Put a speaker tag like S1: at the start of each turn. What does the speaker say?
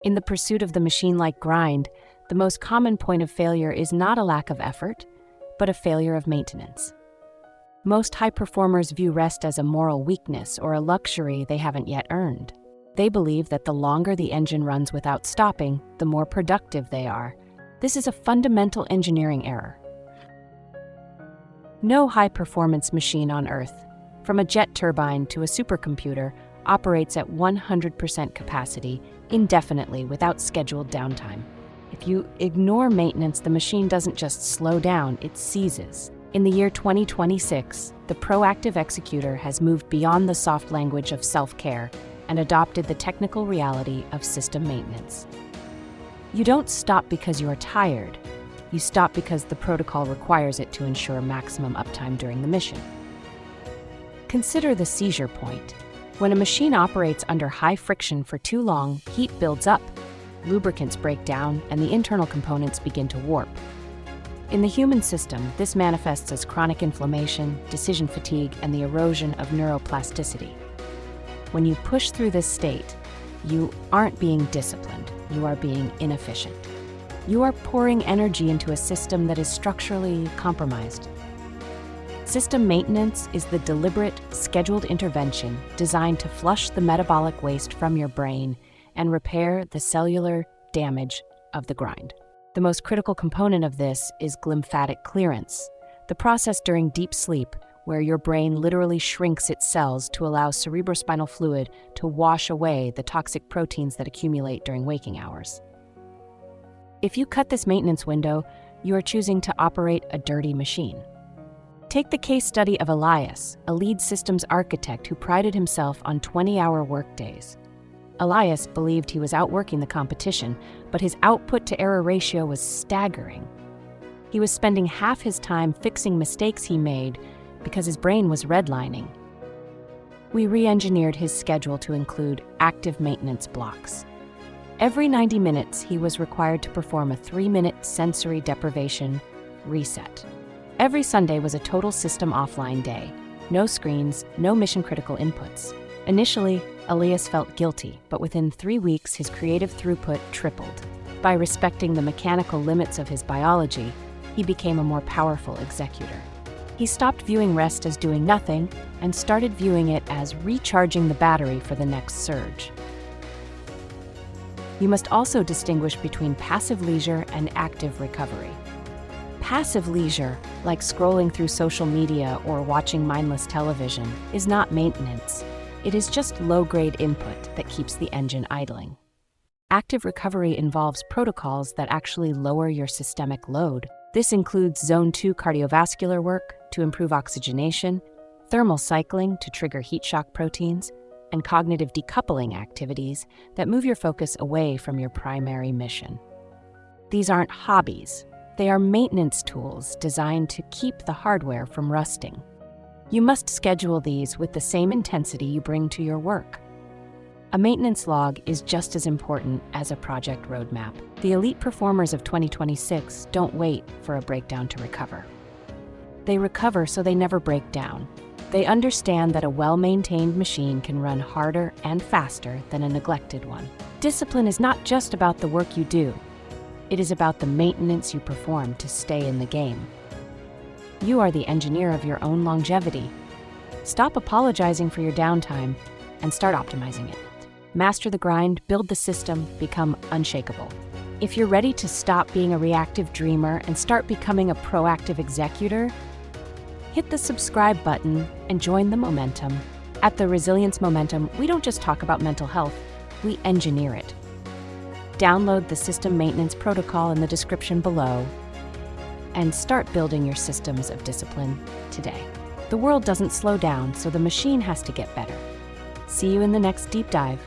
S1: In the pursuit of the machine-like grind, the most common point of failure is not a lack of effort, but a failure of maintenance. Most high performers view rest as a moral weakness or a luxury they haven't yet earned. They believe that the longer the engine runs without stopping, the more productive they are. This is a fundamental engineering error. No high-performance machine on Earth, from a jet turbine to a supercomputer, operates at 100% capacity indefinitely without scheduled downtime. If you ignore maintenance, the machine doesn't just slow down, it seizes. In the year 2026, the proactive executor has moved beyond the soft language of self-care and adopted the technical reality of system maintenance. You don't stop because you are tired. You stop because the protocol requires it to ensure maximum uptime during the mission. Consider the seizure point. When a machine operates under high friction for too long, heat builds up, lubricants break down, and the internal components begin to warp. In the human system, this manifests as chronic inflammation, decision fatigue, and the erosion of neuroplasticity. When you push through this state, you aren't being disciplined, you are being inefficient. You are pouring energy into a system that is structurally compromised. System maintenance is the deliberate, scheduled intervention designed to flush the metabolic waste from your brain and repair the cellular damage of the grind. The most critical component of this is glymphatic clearance, the process during deep sleep where your brain literally shrinks its cells to allow cerebrospinal fluid to wash away the toxic proteins that accumulate during waking hours. If you cut this maintenance window, you are choosing to operate a dirty machine. Take the case study of Elias, a lead systems architect who prided himself on 20-hour workdays. Elias believed he was outworking the competition, but his output-to-error ratio was staggering. He was spending half his time fixing mistakes he made because his brain was redlining. We re-engineered his schedule to include active maintenance blocks. Every 90 minutes, he was required to perform a 3-minute sensory deprivation reset. Every Sunday was a total system offline day. No screens, no mission-critical inputs. Initially, Elias felt guilty, but within 3 weeks, his creative throughput tripled. By respecting the mechanical limits of his biology, he became a more powerful executor. He stopped viewing rest as doing nothing and started viewing it as recharging the battery for the next surge. You must also distinguish between passive leisure and active recovery. Passive leisure, like scrolling through social media or watching mindless television, is not maintenance. It is just low-grade input that keeps the engine idling. Active recovery involves protocols that actually lower your systemic load. This includes Zone 2 cardiovascular work to improve oxygenation, thermal cycling to trigger heat shock proteins, and cognitive decoupling activities that move your focus away from your primary mission. These aren't hobbies. They are maintenance tools designed to keep the hardware from rusting. You must schedule these with the same intensity you bring to your work. A maintenance log is just as important as a project roadmap. The elite performers of 2026 don't wait for a breakdown to recover. They recover so they never break down. They understand that a well-maintained machine can run harder and faster than a neglected one. Discipline is not just about the work you do. It is about the maintenance you perform to stay in the game. You are the engineer of your own longevity. Stop apologizing for your downtime and start optimizing it. Master the grind, build the system, become unshakable. If you're ready to stop being a reactive dreamer and start becoming a proactive executor, hit the subscribe button and join the momentum. At the Resilience Momentum, we don't just talk about mental health, we engineer it. Download the system maintenance protocol in the description below and start building your systems of discipline today. The world doesn't slow down, so the machine has to get better. See you in the next deep dive.